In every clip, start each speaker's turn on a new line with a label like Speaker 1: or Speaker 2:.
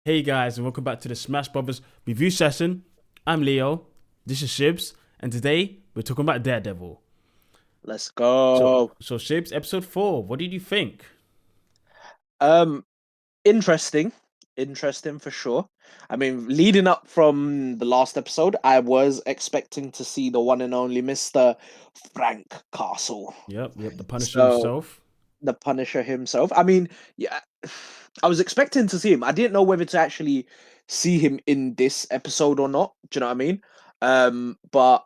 Speaker 1: Hey guys, and welcome back to the Smash Brothers review session. I'm Leo, this is Shibz, and today we're talking about Daredevil.
Speaker 2: Let's
Speaker 1: So,
Speaker 2: go.
Speaker 1: so Shibz, episode 4, what did you think?
Speaker 2: Um, Interesting. Interesting for sure. I mean, leading up from the last episode, I was expecting to see the one and only Mr. Frank Castle.
Speaker 1: Yep, the Punisher
Speaker 2: So
Speaker 1: himself.
Speaker 2: the Punisher himself. I mean, yeah, I was expecting to see him. I didn't know whether to actually see him in this episode or not. Do you know what I mean? But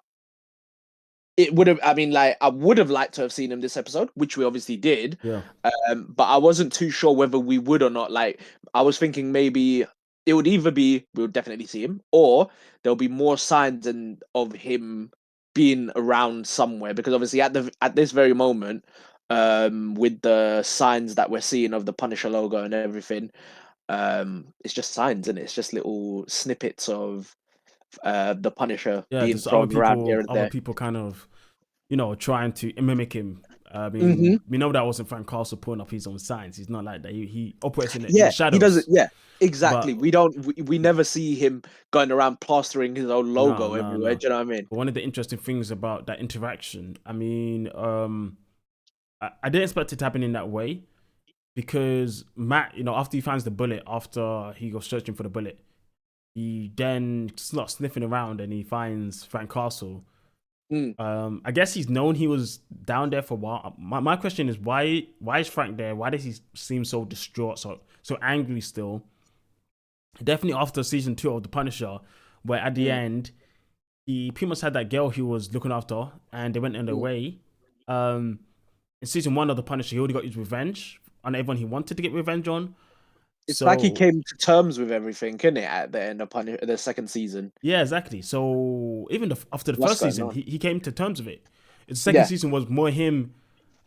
Speaker 2: it would have, I mean, like, I would have liked to have seen him this episode, which we obviously did.
Speaker 1: Yeah,
Speaker 2: But I wasn't too sure whether we would or not. Like, I was thinking maybe it would either be we would definitely see him, or there'll be more signs and of him being around somewhere. Because obviously at this very moment, with the signs that we're seeing of the Punisher logo and everything, it's just signs and it's just little snippets of the Punisher
Speaker 1: yeah,
Speaker 2: being
Speaker 1: there's other
Speaker 2: thrown around here
Speaker 1: people,
Speaker 2: and
Speaker 1: other
Speaker 2: there.
Speaker 1: people kind of, trying to mimic him. I
Speaker 2: Hmm.
Speaker 1: mean, we know that wasn't Frank Castle putting up his own signs. He's not like that. He operates in the
Speaker 2: Yeah, he does it.
Speaker 1: shadows.
Speaker 2: Yeah, exactly.
Speaker 1: But
Speaker 2: We never see him going around plastering his own
Speaker 1: no,
Speaker 2: logo
Speaker 1: no,
Speaker 2: everywhere.
Speaker 1: no.
Speaker 2: Do you know what I mean?
Speaker 1: But one of the interesting things about that interaction, I mean, I didn't expect it to happen in that way because Matt, after he finds the bullet, after he goes searching for the bullet, he then starts sniffing around and he finds Frank Castle.
Speaker 2: Mm.
Speaker 1: I guess he's known he was down there for a while. My question is why is Frank there? Why does he seem so distraught, so angry still? Definitely after season 2 of The Punisher, where at the
Speaker 2: Mm.
Speaker 1: end he pretty much had that girl he was looking after and they went on their
Speaker 2: Mm.
Speaker 1: way. Um, in season 1 of The Punisher, he already got his revenge on everyone he wanted to get revenge on.
Speaker 2: It's like he
Speaker 1: So
Speaker 2: came to terms with everything, couldn't it? At the end of the second season,
Speaker 1: yeah, exactly. So even after the
Speaker 2: what's
Speaker 1: first
Speaker 2: going
Speaker 1: season,
Speaker 2: on?
Speaker 1: he came to terms with it. The second
Speaker 2: Yeah.
Speaker 1: season was more him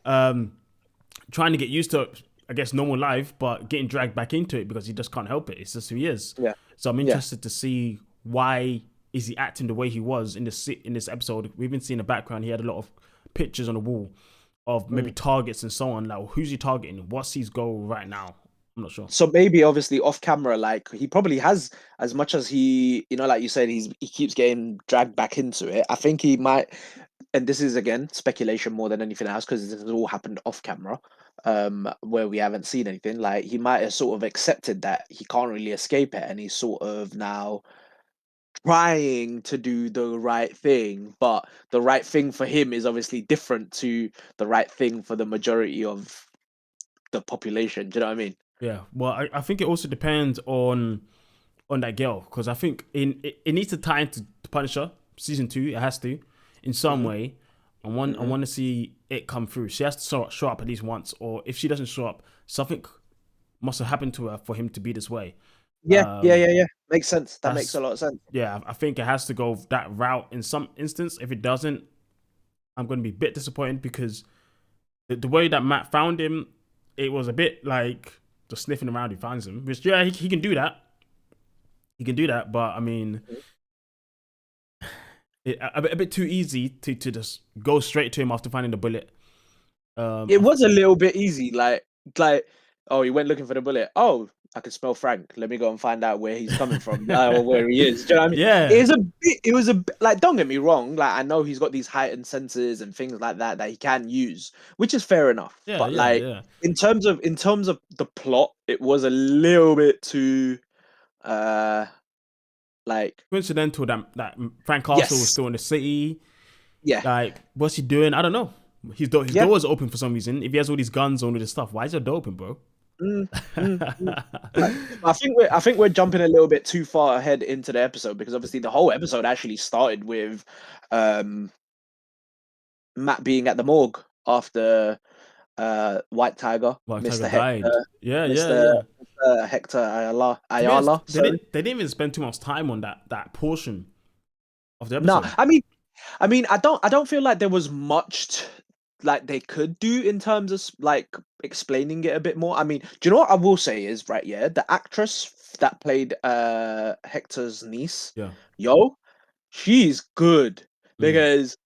Speaker 1: um, trying to get used to, I guess, normal life, but getting dragged back into it because he just can't help it. It's just who he is.
Speaker 2: Yeah.
Speaker 1: So I'm
Speaker 2: Yeah.
Speaker 1: interested to see why is he acting the way he was in this episode. We've been seeing the background. He had a lot of pictures on the wall of maybe
Speaker 2: Mm.
Speaker 1: targets and so on. Like, who's he targeting? What's his goal right now? I'm not sure.
Speaker 2: So maybe obviously off camera, like he probably has as much as like you said, he keeps getting dragged back into it. I think he might, and this is again speculation more than anything else because this has all happened off camera, where we haven't seen anything. Like he might have sort of accepted that he can't really escape it, and he's sort of now trying to do the right thing, but the right thing for him is obviously different to the right thing for the majority of the population. Do you know what I mean?
Speaker 1: Yeah. Well, I think it also depends on that girl because I think it needs to tie into Punisher season 2. It has to in some
Speaker 2: Hmm.
Speaker 1: way. I
Speaker 2: Hmm.
Speaker 1: want to see it come through. She has to show up at least once, or if she doesn't show up, something must have happened to her for him to be this way.
Speaker 2: Yeah, yeah,
Speaker 1: Um,
Speaker 2: yeah, yeah. Makes sense. That makes a
Speaker 1: that's
Speaker 2: lot of sense.
Speaker 1: yeah. I think it has to go that route in some instance. If it doesn't, I'm going to be a bit disappointed because the way that Matt found him, it was a bit like just sniffing around. He finds him, which yeah, he can do that. He can do that, but I mean, a bit too easy to just go straight to him after finding the bullet.
Speaker 2: It was a little bit easy, like oh, he went looking for the bullet. Oh, I can smell Frank. Let me go and find out where he's coming from, or where he is. Do you know what I mean? It
Speaker 1: Yeah,
Speaker 2: is a bit. It was a bit, like. Don't get me wrong. Like I know he's got these heightened senses and things like that that he can use, which is fair enough.
Speaker 1: yeah,
Speaker 2: But
Speaker 1: yeah,
Speaker 2: like
Speaker 1: yeah.
Speaker 2: in terms of the plot, it was a little bit too uh like
Speaker 1: Coincidental that Frank Castle was
Speaker 2: yes,
Speaker 1: still in the city.
Speaker 2: yeah.
Speaker 1: Like, what's he doing? I don't know. His
Speaker 2: Yeah.
Speaker 1: door is open for some reason. If he has all these guns on all this stuff, why is your door open, bro?
Speaker 2: Mm, mm. Right. I think we're jumping a little bit too far ahead into the episode because obviously the whole episode actually started with um Matt being at the morgue after White Tiger,
Speaker 1: Well, Tiger
Speaker 2: Mr.
Speaker 1: died.
Speaker 2: Hector,
Speaker 1: Yeah, yeah,
Speaker 2: Mr.
Speaker 1: yeah.
Speaker 2: Hector Ayala,
Speaker 1: To be honest,
Speaker 2: sorry.
Speaker 1: they didn't even spend too much time on that portion of the
Speaker 2: No,
Speaker 1: episode.
Speaker 2: I mean, I don't feel like there was much like they could do in terms of like explaining it a bit more. I mean, do you know what I will say is right? Yeah, the actress that played Hector's niece,
Speaker 1: Yeah.
Speaker 2: yo, she's good
Speaker 1: Mm.
Speaker 2: because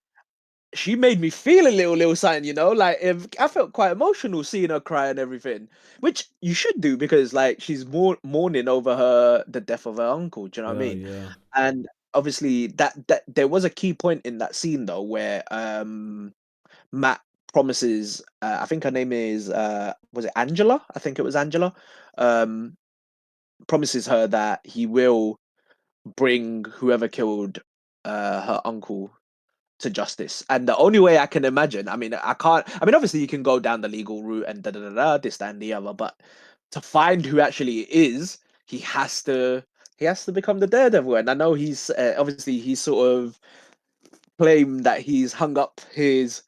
Speaker 2: she made me feel a little something, you know. Like if I felt quite emotional seeing her cry and everything, which you should do because like she's mourning over the death of her uncle. Do you know what I
Speaker 1: Yeah,
Speaker 2: mean?
Speaker 1: yeah.
Speaker 2: And obviously that there was a key point in that scene though where Matt promises. I think her name is was it Angela? I think it was Angela. Um, promises her that he will bring whoever killed her uncle to justice. And the only way I can imagine, I mean, I can't, I mean, obviously you can go down the legal route and da da da da, this, that, and the other, but to find who actually it is, he has to. He has to become the Daredevil, and I know he's obviously he's sort of claimed that he's hung up his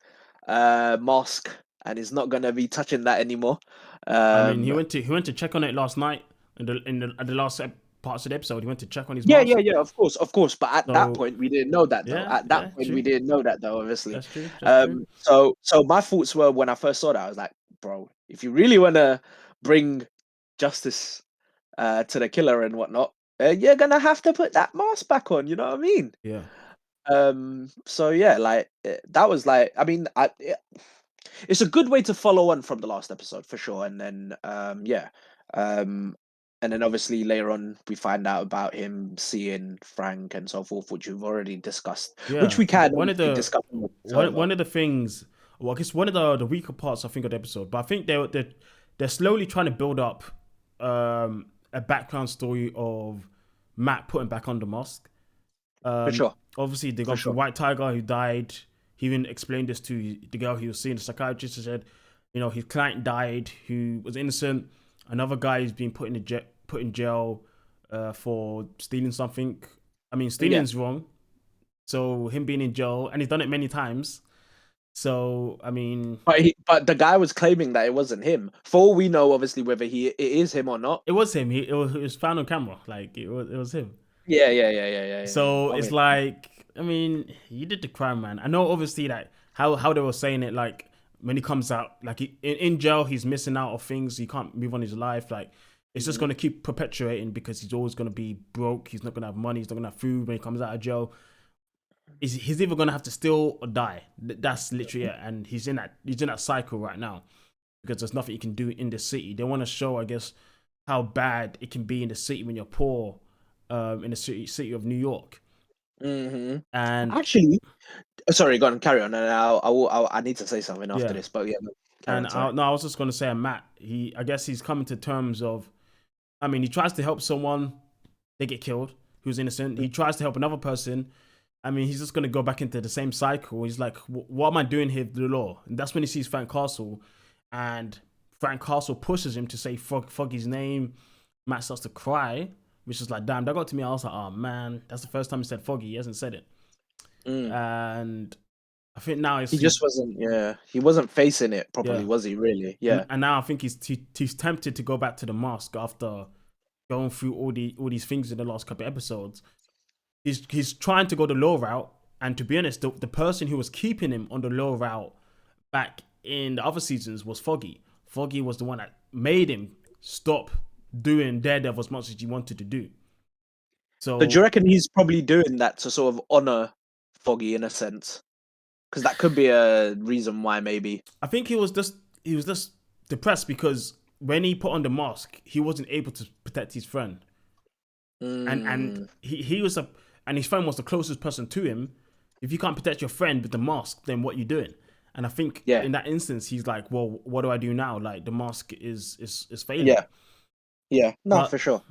Speaker 2: mask and is not gonna be touching that anymore.
Speaker 1: I mean,
Speaker 2: Um,
Speaker 1: he went to check on it last night in the at the last parts of the episode. He went to check on his
Speaker 2: Yeah,
Speaker 1: mask.
Speaker 2: yeah, yeah, of course. But at that
Speaker 1: So
Speaker 2: point, we didn't know that though.
Speaker 1: yeah,
Speaker 2: At that
Speaker 1: yeah,
Speaker 2: point, we
Speaker 1: true.
Speaker 2: didn't know that though, obviously.
Speaker 1: That's true. That's true.
Speaker 2: So my thoughts were when I first saw that, I was like, bro, if you really want to bring justice to the killer and whatnot, you're gonna have to put that mask back on. You know what I mean?
Speaker 1: Yeah.
Speaker 2: So yeah, like that was like, I mean, it's a good way to follow on from the last episode for sure. And then yeah, um, and then obviously later on we find out about him seeing Frank and so forth, which we've already discussed, which
Speaker 1: Yeah,
Speaker 2: we can
Speaker 1: one of
Speaker 2: obviously
Speaker 1: the
Speaker 2: discuss further.
Speaker 1: one of the things, well, I guess one of the weaker parts I think of the episode, but I think they're slowly trying to build up a background story of Matt putting back on the mask.
Speaker 2: For sure,
Speaker 1: Obviously they
Speaker 2: for
Speaker 1: gone through
Speaker 2: sure.
Speaker 1: White Tiger who died. He even explained this to the girl he was seeing, the psychiatrist. He said, you know, his client died who was innocent. Another guy is being put in jail for stealing something. I mean,
Speaker 2: Yeah.
Speaker 1: stealing's wrong. So him being in jail, and he's done it many times. So I mean,
Speaker 2: But the guy was claiming that it wasn't him. For all we know, obviously, whether it is him or not.
Speaker 1: it was him. It was found on camera. Like it was him.
Speaker 2: Yeah, yeah, yeah, yeah, yeah, yeah.
Speaker 1: So it's
Speaker 2: Okay.
Speaker 1: like, I mean, you did the crime, man. I know, obviously, that how they were saying it. Like when he comes out, like in jail, he's missing out of things. He can't move on his life. Like it's just
Speaker 2: Mhm.
Speaker 1: gonna keep perpetuating because he's always gonna be broke. He's not gonna have money. He's not gonna have food when he comes out of jail. He's either gonna have to steal or die. That's literally it. And he's in that cycle right now because there's nothing you can do in the city. They want to show, I guess, how bad it can be in the city when you're poor, in the city of New York.
Speaker 2: Mhm.
Speaker 1: And
Speaker 2: Actually, sorry, go on, carry on, and I need to say something after
Speaker 1: yeah,
Speaker 2: this, but yeah, no, carry
Speaker 1: and
Speaker 2: on. Sorry.
Speaker 1: no, I was just gonna say, Matt. I guess he's coming to terms of. I mean, he tries to help someone, they get killed, who's innocent. He tries to help another person. I mean, he's just gonna go back into the same cycle. He's like, what am I doing here with the law? And that's when he sees Frank Castle, and Frank Castle pushes him to say Foggy's name. Matt starts to cry, which is like, damn, that got to me. I was like, oh man, that's the first time he said Foggy. He hasn't said it,
Speaker 2: Mm.
Speaker 1: and I think now
Speaker 2: He
Speaker 1: he's
Speaker 2: just wasn't. Yeah, he wasn't facing it properly,
Speaker 1: yeah.
Speaker 2: was he? Really?
Speaker 1: And
Speaker 2: Yeah.
Speaker 1: now I think he's tempted to go back to the mask after going through all these things in the last couple of episodes. He's trying to go the low route, and to be honest, the person who was keeping him on the low route back in the other seasons was Foggy. Foggy was the one that made him stop doing Daredevil as much as he wanted to do.
Speaker 2: So do you
Speaker 1: So
Speaker 2: reckon he's probably doing that to sort of honor Foggy in a sense? Because that could be a reason why, maybe.
Speaker 1: I think he was just depressed because when he put on the mask, he wasn't able to protect his friend. And
Speaker 2: Mm.
Speaker 1: he was and his friend was the closest person to him. If you can't protect your friend with the mask, then what are you doing? And I think
Speaker 2: Yeah.
Speaker 1: in that instance, he's like, well, what do I do now? Like the mask is failing.
Speaker 2: Yeah. Yeah. No,
Speaker 1: But
Speaker 2: for sure.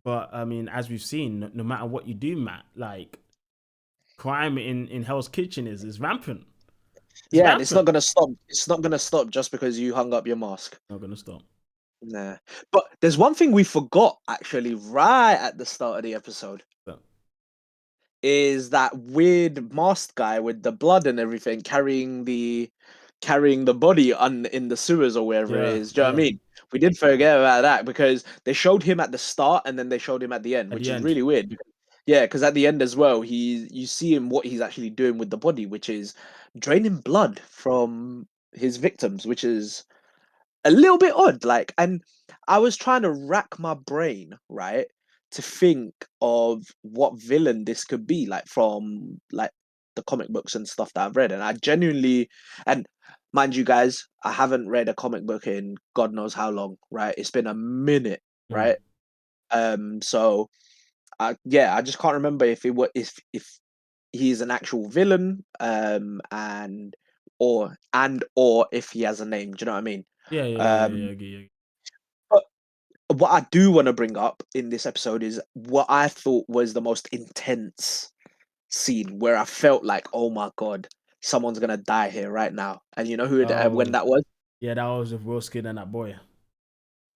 Speaker 1: I mean, as we've seen, no matter what you do, Matt, like crime in Hell's Kitchen is rampant. It's
Speaker 2: Yeah, and it's not
Speaker 1: rampant.
Speaker 2: gonna stop. It's not gonna stop just because you hung up your mask.
Speaker 1: Not gonna stop.
Speaker 2: Nah. But there's one thing we forgot actually right at the start of the episode
Speaker 1: But
Speaker 2: is that weird masked guy with the blood and everything carrying the body on in the sewers or wherever it
Speaker 1: yeah,
Speaker 2: is. Do you know what I
Speaker 1: yeah.
Speaker 2: mean? We did forget about that because they showed him at the start and then they showed him at the end,
Speaker 1: At
Speaker 2: which
Speaker 1: the
Speaker 2: is
Speaker 1: end,
Speaker 2: really weird. Yeah, because at the end as well, you see him what he's actually doing with the body, which is draining blood from his victims, which is a little bit odd. Like, and I was trying to rack my brain, right, to think of what villain this could be, like from like the comic books and stuff that I've read, and I genuinely, and mind you guys, I haven't read a comic book in God knows how long, right? It's been a minute,
Speaker 1: Mm.
Speaker 2: right? So yeah, I just can't remember if it was if he's an actual villain, and or if he has a name. Do you know what I mean?
Speaker 1: Yeah, yeah, yeah, yeah,
Speaker 2: Um,
Speaker 1: yeah, yeah.
Speaker 2: but what I do want to bring up in this episode is what I thought was the most intense scene where I felt like, oh my god, someone's gonna die here right now. And you know who when
Speaker 1: Oh,
Speaker 2: that was?
Speaker 1: yeah, that was with Will Skid and that boy.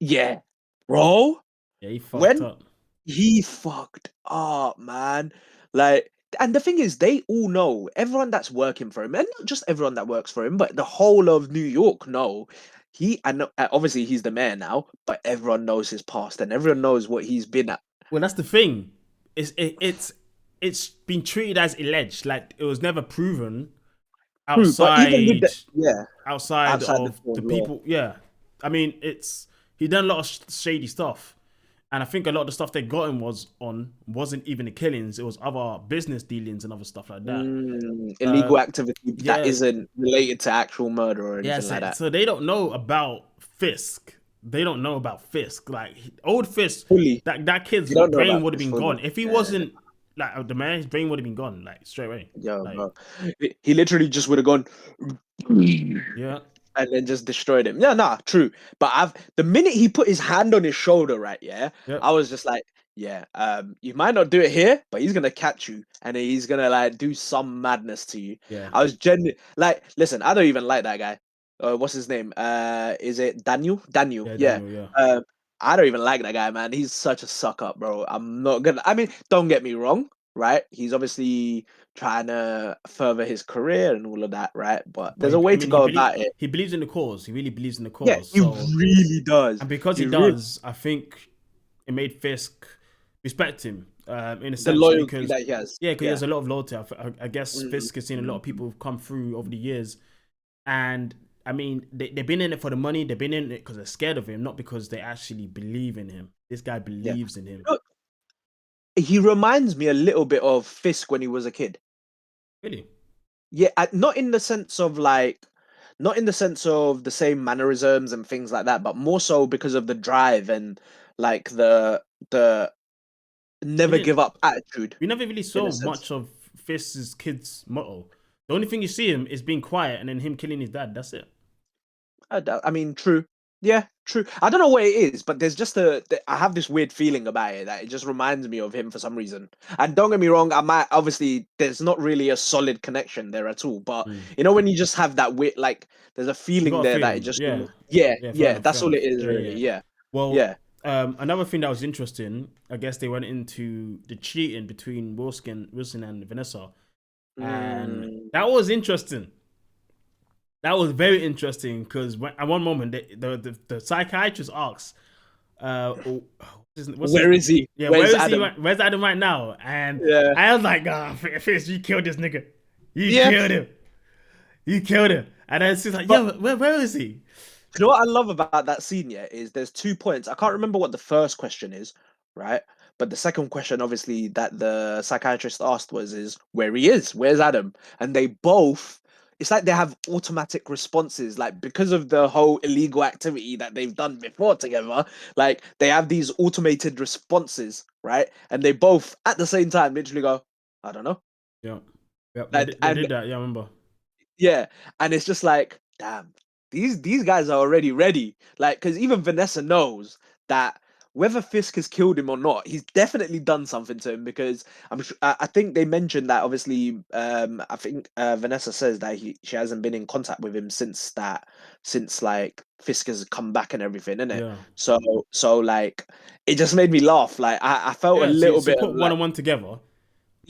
Speaker 2: Yeah, bro.
Speaker 1: Yeah, he fucked
Speaker 2: When
Speaker 1: up.
Speaker 2: he fucked up, man. Like, and the thing is, they all know everyone that's working for him, and not just everyone that works for him, but the whole of New York know and obviously he's the mayor now, but everyone knows his past and everyone knows what he's been at.
Speaker 1: Well, that's the thing. It's been treated as alleged. Like it was never proven
Speaker 2: True, but even with
Speaker 1: outside
Speaker 2: the yeah,
Speaker 1: outside
Speaker 2: outside the
Speaker 1: of
Speaker 2: court
Speaker 1: the
Speaker 2: of law,
Speaker 1: people. Yeah, I mean, it's he done a lot of shady stuff, and I think a lot of the stuff they got him wasn't even the killings. It was other business dealings and other stuff like that.
Speaker 2: illegal activity that
Speaker 1: Yeah,
Speaker 2: isn't related to actual murder or
Speaker 1: yeah.
Speaker 2: anything like that.
Speaker 1: So they don't know about Fisk. They don't know about Fisk. Like old Fisk,
Speaker 2: Fully,
Speaker 1: that kid's
Speaker 2: you don't know
Speaker 1: brain
Speaker 2: about
Speaker 1: would have
Speaker 2: this
Speaker 1: been
Speaker 2: fully.
Speaker 1: gone if he
Speaker 2: Yeah,
Speaker 1: wasn't like the man. His brain would have been gone like straight away.
Speaker 2: yo,
Speaker 1: Like
Speaker 2: bro, he literally just would have gone.
Speaker 1: yeah,
Speaker 2: And then just destroyed him. Yeah, nah, true. But the minute he put his hand on his shoulder, right, yeah,
Speaker 1: yep,
Speaker 2: I was just like, yeah, you might not do it here, but he's gonna catch you and then he's gonna like do some madness to you.
Speaker 1: yeah,
Speaker 2: I was genuine like, listen, I don't even like that guy. What's his name? Is it Daniel? Daniel,
Speaker 1: yeah.
Speaker 2: yeah.
Speaker 1: Daniel, yeah,
Speaker 2: I don't even like that guy, man. He's such a suck up, bro. I'm not gonna. I mean, don't get me wrong, right? He's obviously trying to further his career and all of that, right? But
Speaker 1: but
Speaker 2: there's a
Speaker 1: I
Speaker 2: way to
Speaker 1: mean,
Speaker 2: go about it.
Speaker 1: he believes in the cause. He really believes in the
Speaker 2: Yeah,
Speaker 1: cause.
Speaker 2: he
Speaker 1: So
Speaker 2: really does.
Speaker 1: and because he
Speaker 2: He really
Speaker 1: does, I think it made Fisk respect him in a
Speaker 2: the
Speaker 1: sense
Speaker 2: loyalty
Speaker 1: because
Speaker 2: that he has.
Speaker 1: yeah, because he
Speaker 2: Yeah.
Speaker 1: has a lot of loyalty. I guess
Speaker 2: Mm,
Speaker 1: Fisk has seen a lot
Speaker 2: mm,
Speaker 1: of people come through over the years, and I mean they've been in it for the money. They've been in it because they're scared of him, not because they actually believe in him. This guy
Speaker 2: yeah.
Speaker 1: believes in him.
Speaker 2: You know, he reminds me a little bit of Fisk when he was a kid.
Speaker 1: Really?
Speaker 2: Yeah, not in the sense of like, not in the sense of the same mannerisms and things like that, but more so because of the drive and like the
Speaker 1: We
Speaker 2: never
Speaker 1: didn't.
Speaker 2: give up attitude
Speaker 1: We never really
Speaker 2: in
Speaker 1: saw
Speaker 2: a sense.
Speaker 1: much of Fisk's kid's motto. The only thing you see him is being quiet and then him killing his dad. That's it.
Speaker 2: I mean, true. Yeah, true. I don't know what it is, but there's just I have this weird feeling about it that it just reminds me of him for some reason. And don't get me wrong, I might obviously there's not really a solid connection there at all. But
Speaker 1: Mm.
Speaker 2: you know when you just have that weird like there's a
Speaker 1: You
Speaker 2: feeling
Speaker 1: got a
Speaker 2: there that it
Speaker 1: feeling,
Speaker 2: just
Speaker 1: yeah,
Speaker 2: yeah,
Speaker 1: yeah. Fair
Speaker 2: yeah,
Speaker 1: enough, fair
Speaker 2: that's all it
Speaker 1: enough.
Speaker 2: is
Speaker 1: Yeah,
Speaker 2: really.
Speaker 1: yeah.
Speaker 2: Yeah.
Speaker 1: Well,
Speaker 2: Yeah.
Speaker 1: another thing that was interesting, I guess they went into the cheating between Wilson and Vanessa, and
Speaker 2: Mm,
Speaker 1: that was interesting. That was very interesting because at one moment the psychiatrist asks, oh, what's his
Speaker 2: where is he?
Speaker 1: yeah, where
Speaker 2: Where's
Speaker 1: is he?
Speaker 2: Adam?
Speaker 1: Where's Adam right now? And
Speaker 2: Yeah.
Speaker 1: I was like, ah, Fizz, you killed this nigga. You
Speaker 2: Yeah.
Speaker 1: killed him. You killed him. And then she's like,
Speaker 2: But
Speaker 1: yeah, where is he?
Speaker 2: you know what I love about that scene, yeah, is there's 2 points. I can't remember what the first question is, right? But the second question, obviously, that the psychiatrist asked is where he is, where's Adam? And they both, it's like they have automatic responses, like because of the whole illegal activity that they've done before together, like they have these automated responses, right? And they both at the same time literally go, I don't know.
Speaker 1: Yeah, yeah, they
Speaker 2: And
Speaker 1: did that. Yeah, I remember.
Speaker 2: yeah, and it's just like, damn, these guys are already ready. Like, because even Vanessa knows that whether Fisk has killed him or not, he's definitely done something to him. Because I think they mentioned that obviously, I think Vanessa says that she hasn't been in contact with him since like Fisk has come back and everything, innit?
Speaker 1: Yeah,
Speaker 2: So like, it just made me laugh. Like, I felt a
Speaker 1: yeah.
Speaker 2: little
Speaker 1: She
Speaker 2: bit of
Speaker 1: put one
Speaker 2: like,
Speaker 1: on one together.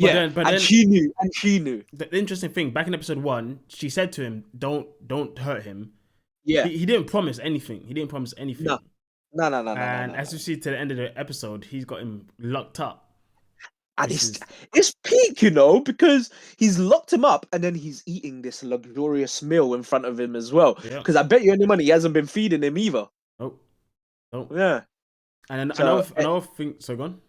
Speaker 1: But
Speaker 2: yeah,
Speaker 1: but
Speaker 2: and
Speaker 1: then
Speaker 2: she knew, and she knew,
Speaker 1: the interesting thing back in episode one, she said to him, don't hurt him.
Speaker 2: yeah,
Speaker 1: He didn't promise anything. He didn't promise
Speaker 2: no,
Speaker 1: anything.
Speaker 2: no, no, no, no, no,
Speaker 1: And
Speaker 2: no,
Speaker 1: as
Speaker 2: no.
Speaker 1: you see to the end of the episode, he's got him locked up,
Speaker 2: And
Speaker 1: which is
Speaker 2: it's peak, because he's locked him up and then he's eating this luxurious meal in front of him as well.
Speaker 1: yeah.
Speaker 2: Because I bet you any money he hasn't been feeding him either.
Speaker 1: Oh, oh.
Speaker 2: Yeah.
Speaker 1: And
Speaker 2: So
Speaker 1: another thing. So gone.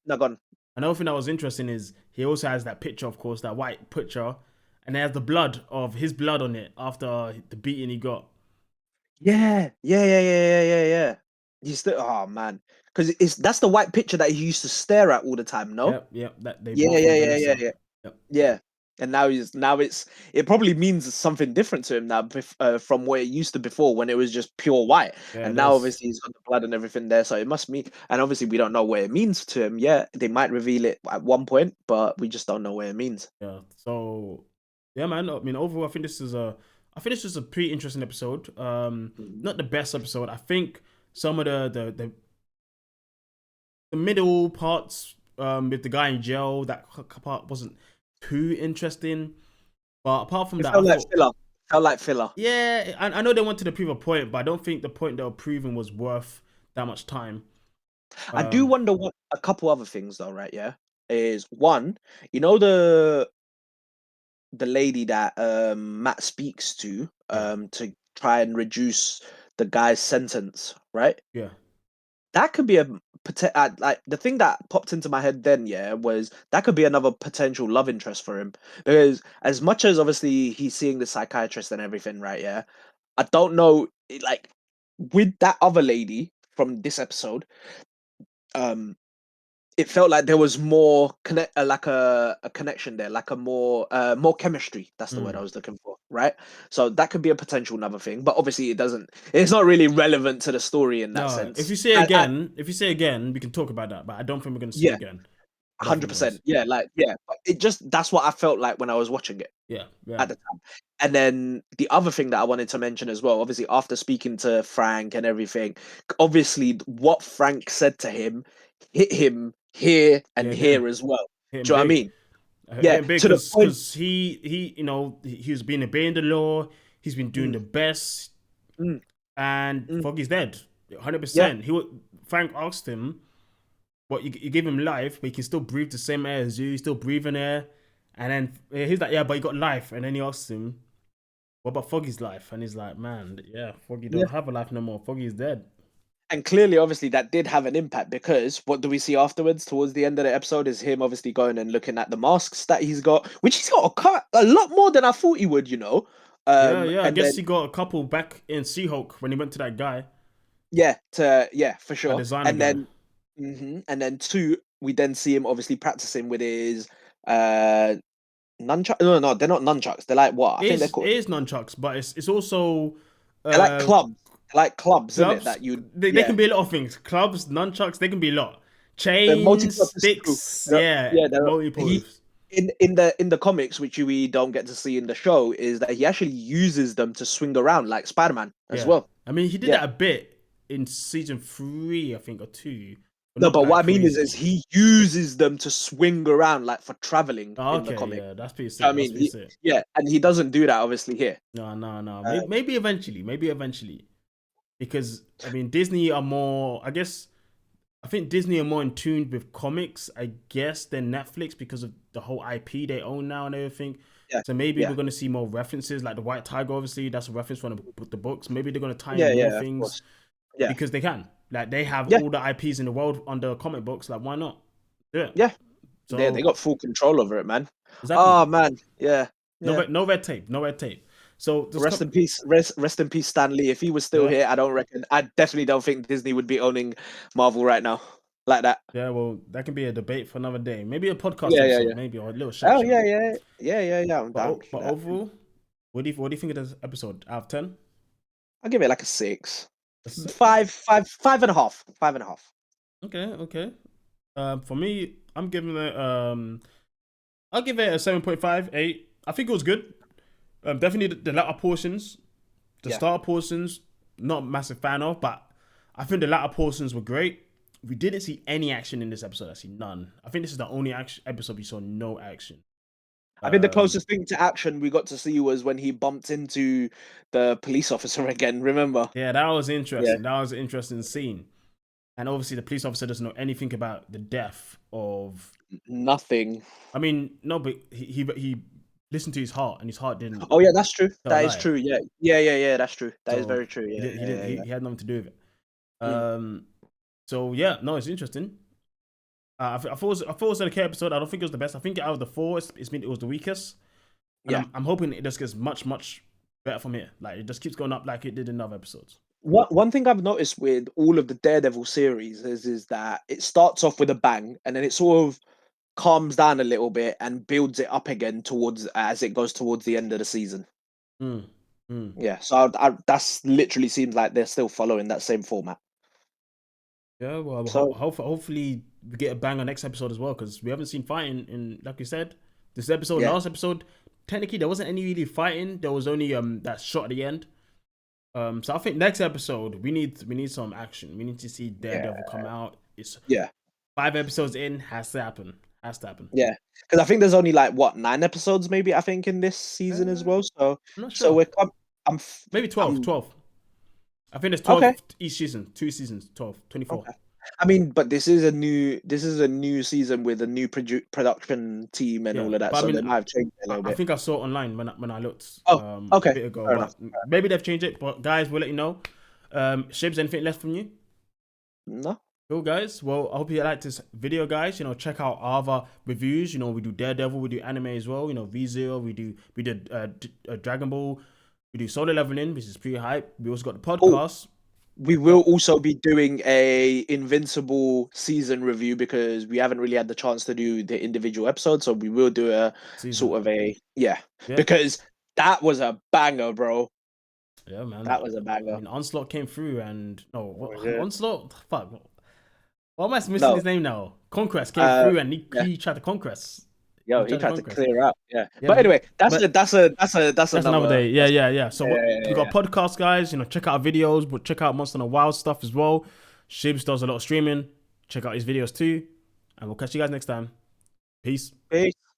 Speaker 2: no, gone.
Speaker 1: Another thing that was interesting is he also has that picture, of course, that white picture, and it has the blood of his blood on it after the beating he got.
Speaker 2: Yeah. He's still, oh man, because that's the white picture that he used to stare at all the time. No.
Speaker 1: Yep, yep. That they
Speaker 2: Yeah,
Speaker 1: bought
Speaker 2: yeah,
Speaker 1: from
Speaker 2: yeah, yeah,
Speaker 1: Vanessa.
Speaker 2: yeah,
Speaker 1: Yep.
Speaker 2: yeah. And now it's it probably means something different to him now from what it used to before when it was just pure white.
Speaker 1: Yeah,
Speaker 2: And
Speaker 1: it
Speaker 2: now
Speaker 1: does.
Speaker 2: obviously he's got the blood and everything there, so it must mean. And obviously we don't know what it means to him yet. They might reveal it at one point, but we just don't know what it means.
Speaker 1: Yeah. So yeah, man. I mean, overall, I think this is a pretty interesting episode.
Speaker 2: Mhm.
Speaker 1: Not the best episode. I think some of the middle parts, with the guy in jail, that part wasn't too interesting. But apart from
Speaker 2: It
Speaker 1: that, I
Speaker 2: felt like
Speaker 1: thought,
Speaker 2: filler. Felt like filler.
Speaker 1: yeah, I know they wanted to prove a point, but I don't think the point they were proving was worth that much time.
Speaker 2: I do
Speaker 1: Um,
Speaker 2: wonder what a couple other things though, right? Yeah, is one, you know the lady that Matt speaks
Speaker 1: yeah,
Speaker 2: to try and reduce the guy's sentence, right?
Speaker 1: yeah,
Speaker 2: That could be like the thing that popped into my head then, yeah, was that could be another potential love interest for him because as much as obviously he's seeing the psychiatrist and everything, right? Yeah, I don't know, like with that other lady from this episode, um, it felt like there was more like a connection there, like a more chemistry. That's the word I
Speaker 1: mm.
Speaker 2: was looking for, right? So that could be a potential another thing, but obviously it doesn't. It's not really relevant to the story in that
Speaker 1: No.
Speaker 2: sense.
Speaker 1: If you say again, we can talk about that. But I don't think we're gonna see it
Speaker 2: Yeah,
Speaker 1: again. I don't think we're gonna.
Speaker 2: 100%. Yeah, like yeah, but it just that's what I felt like when I was watching it
Speaker 1: Yeah, yeah,
Speaker 2: at the time. And then the other thing that I wanted to mention as well, obviously after speaking to Frank and everything, obviously what Frank said to him hit him here and
Speaker 1: yeah. Here,
Speaker 2: here as well.
Speaker 1: hit him
Speaker 2: Do you know what I
Speaker 1: big.
Speaker 2: mean?
Speaker 1: Hit
Speaker 2: Yeah,
Speaker 1: him big
Speaker 2: to the point.
Speaker 1: because he he was being obeying the law. He's been doing
Speaker 2: Mm,
Speaker 1: the best,
Speaker 2: mm,
Speaker 1: and
Speaker 2: mm,
Speaker 1: Foggy's dead.
Speaker 2: yeah,
Speaker 1: 100%. Frank asked him, "What you give him life, but he can still breathe the same air as you. He's still breathing air." And then he's like, "Yeah, but he got life." And then he asks him, "What about Foggy's life?" And he's like, "Man, yeah, Foggy
Speaker 2: yeah.
Speaker 1: don't have a life no more. Foggy is dead."
Speaker 2: And clearly, obviously, that did have an impact because what do we see afterwards? Towards the end of the episode, is him obviously going and looking at the masks that he's got, which he's got a lot more than I thought he would, you know.
Speaker 1: Yeah, yeah. I
Speaker 2: And
Speaker 1: guess
Speaker 2: then
Speaker 1: he got a couple back in She-Hulk when he went to that guy,
Speaker 2: yeah, for
Speaker 1: that
Speaker 2: sure.
Speaker 1: designer
Speaker 2: And
Speaker 1: guy.
Speaker 2: then and then two, we then see him obviously practicing with his uh nunchucks. No, they're not nunchucks. They're like what? I think they're
Speaker 1: It
Speaker 2: called.
Speaker 1: is nunchucks, but it's also
Speaker 2: They're like
Speaker 1: uh
Speaker 2: clubs. They're like clubs, isn't it?
Speaker 1: clubs.
Speaker 2: That you
Speaker 1: They
Speaker 2: yeah.
Speaker 1: can be a lot of things. Clubs, nunchucks, they can be a lot.
Speaker 2: They're
Speaker 1: Chains,
Speaker 2: multi-purpose tool.
Speaker 1: sticks, yeah,
Speaker 2: Yeah, he
Speaker 1: multi-purpose.
Speaker 2: in the comics, which we don't get to see in the show, is that he actually uses them to swing around like Spider-Man as
Speaker 1: Yeah,
Speaker 2: well.
Speaker 1: I mean he did
Speaker 2: Yeah.
Speaker 1: that a bit in season 3, I think, or 2, but
Speaker 2: No,
Speaker 1: not
Speaker 2: but what
Speaker 1: like
Speaker 2: I mean is
Speaker 1: crazy.
Speaker 2: he uses them to swing around like for traveling
Speaker 1: Oh,
Speaker 2: in the
Speaker 1: okay,
Speaker 2: comic.
Speaker 1: yeah, that's pretty
Speaker 2: I
Speaker 1: sick. That's
Speaker 2: mean,
Speaker 1: pretty sick.
Speaker 2: yeah, and he doesn't do that obviously here.
Speaker 1: No, no, no.
Speaker 2: Uh,
Speaker 1: Maybe eventually. Maybe eventually. Because I mean, Disney are more. I think Disney are more in tune with comics, I guess, than Netflix because of the whole IP they own now and everything.
Speaker 2: yeah,
Speaker 1: So maybe
Speaker 2: yeah,
Speaker 1: we're gonna see more references, like the White Tiger. Obviously, that's a reference from the books. Maybe they're gonna tie in more
Speaker 2: yeah, of
Speaker 1: things
Speaker 2: course. Yeah,
Speaker 1: because they can. Like they have
Speaker 2: yeah,
Speaker 1: all the IPs in the world under comic books. Like why not? Yeah.
Speaker 2: yeah. They
Speaker 1: So
Speaker 2: got full control over it, man.
Speaker 1: exactly.
Speaker 2: Oh man, yeah,
Speaker 1: No,
Speaker 2: yeah.
Speaker 1: no red tape. No red tape. So just
Speaker 2: Rest
Speaker 1: come.
Speaker 2: in peace, rest in peace, Stan Lee. If he was still
Speaker 1: Yeah.
Speaker 2: here, I definitely don't think Disney would be owning Marvel right now like that.
Speaker 1: Yeah, well, that can be a debate for another day. Maybe a podcast
Speaker 2: Yeah.
Speaker 1: episode, maybe, or a little chat
Speaker 2: Oh
Speaker 1: chat.
Speaker 2: yeah. I'm down for
Speaker 1: But
Speaker 2: that.
Speaker 1: overall, what do you think of this episode out of 10?
Speaker 2: I'll give it like a six,
Speaker 1: A six.
Speaker 2: five and a half, 5.5.
Speaker 1: Okay, okay. For me, I'm giving it I'll give it a 7.5, 8. I think it was good. Definitely the latter portions, the
Speaker 2: Yeah,
Speaker 1: starter portions, not a massive fan of, but I think the latter portions were great. We didn't see any action in this episode. I see none. I think this is the only episode we saw no action.
Speaker 2: I think the
Speaker 1: Um,
Speaker 2: closest thing to action we got to see was when he bumped into the police officer again. Remember?
Speaker 1: yeah, that was
Speaker 2: Yeah,
Speaker 1: interesting. That was an interesting scene. And obviously, the police officer doesn't know anything about the death of.
Speaker 2: nothing.
Speaker 1: I mean, no, but he listened to his heart, and his heart didn't
Speaker 2: Oh yeah, that's true.
Speaker 1: tell a
Speaker 2: That is
Speaker 1: lie.
Speaker 2: true. Yeah. That's true. That is
Speaker 1: So
Speaker 2: very true.
Speaker 1: he didn't. He didn't.
Speaker 2: Yeah.
Speaker 1: He had nothing to do with it.
Speaker 2: Mm.
Speaker 1: So yeah, no, it's interesting. I thought it was an okay episode. I don't think it was the best. I think out of the four, it was the weakest. And
Speaker 2: Yeah.
Speaker 1: I'm hoping it just gets much better from here. Like it just keeps going up like it did in other episodes.
Speaker 2: One thing I've noticed with all of the Daredevil series is that it starts off with a bang and then it sort of calms down a little bit and builds it up again towards as it goes towards the end of the season.
Speaker 1: Mm, mm.
Speaker 2: Yeah, so that's literally seems like they're still following that same format.
Speaker 1: Yeah, well,
Speaker 2: So
Speaker 1: hopefully we get a bang on next episode as well because we haven't seen fighting in, like you said, this episode,
Speaker 2: yeah,
Speaker 1: last episode. Technically, there wasn't any really fighting. There was only that shot at the end. So I think next episode we need some action. We need to see
Speaker 2: yeah,
Speaker 1: Daredevil come out. It's
Speaker 2: yeah,
Speaker 1: 5 episodes in, has to happen. Has to happen.
Speaker 2: yeah. Because I think there's only like what 9 episodes maybe I think in this season as well. So
Speaker 1: I'm not
Speaker 2: so
Speaker 1: sure.
Speaker 2: I'm
Speaker 1: Maybe 12,
Speaker 2: I'm
Speaker 1: 12. I think there's 12
Speaker 2: okay.
Speaker 1: each season. 2 seasons, 12, 24.
Speaker 2: Okay. I mean, but this is a new season with a new production team and
Speaker 1: Yeah,
Speaker 2: all of that,
Speaker 1: but I
Speaker 2: so
Speaker 1: mean,
Speaker 2: they might have changed it a little
Speaker 1: I
Speaker 2: bit.
Speaker 1: think I saw it online when I looked
Speaker 2: Oh,
Speaker 1: a
Speaker 2: okay,
Speaker 1: bit ago,
Speaker 2: fair enough.
Speaker 1: but maybe they've changed it. But guys, we'll let you know. Shibs, anything left from you?
Speaker 2: No,
Speaker 1: Cool, guys. Well, I hope you liked this video, guys. Check out our other reviews. We do Daredevil, we do anime as well. V0, we did Dragon Ball, we do Solo Leveling, which is pretty hype. We also got the
Speaker 2: oh,
Speaker 1: podcast.
Speaker 2: we will also be doing a Invincible season review because we haven't really had the chance to do the individual episodes, so we will do a
Speaker 1: Season.
Speaker 2: sort of a yeah,
Speaker 1: Yeah,
Speaker 2: because that was a banger, bro.
Speaker 1: yeah, man.
Speaker 2: That was a
Speaker 1: I
Speaker 2: banger.
Speaker 1: mean, Onslaught came through, and no,
Speaker 2: Yeah.
Speaker 1: Onslaught. Fuck. Why am I missing
Speaker 2: No,
Speaker 1: his name now? Conquest came through, and
Speaker 2: yeah.
Speaker 1: he tried to conquest. He
Speaker 2: Yo, he
Speaker 1: tried to
Speaker 2: tried to
Speaker 1: conquest.
Speaker 2: clear out. Yeah,
Speaker 1: Yeah,
Speaker 2: but
Speaker 1: man.
Speaker 2: anyway, that's
Speaker 1: But
Speaker 2: a that's a that's a that's
Speaker 1: that's another
Speaker 2: another.
Speaker 1: day. Yeah. So we got
Speaker 2: Yeah.
Speaker 1: podcasts, guys. Check out our videos, but check out Monster and Wild stuff as well. Shibs does a lot of streaming. Check out his videos too. And we'll catch you guys next time. Peace.
Speaker 2: Peace.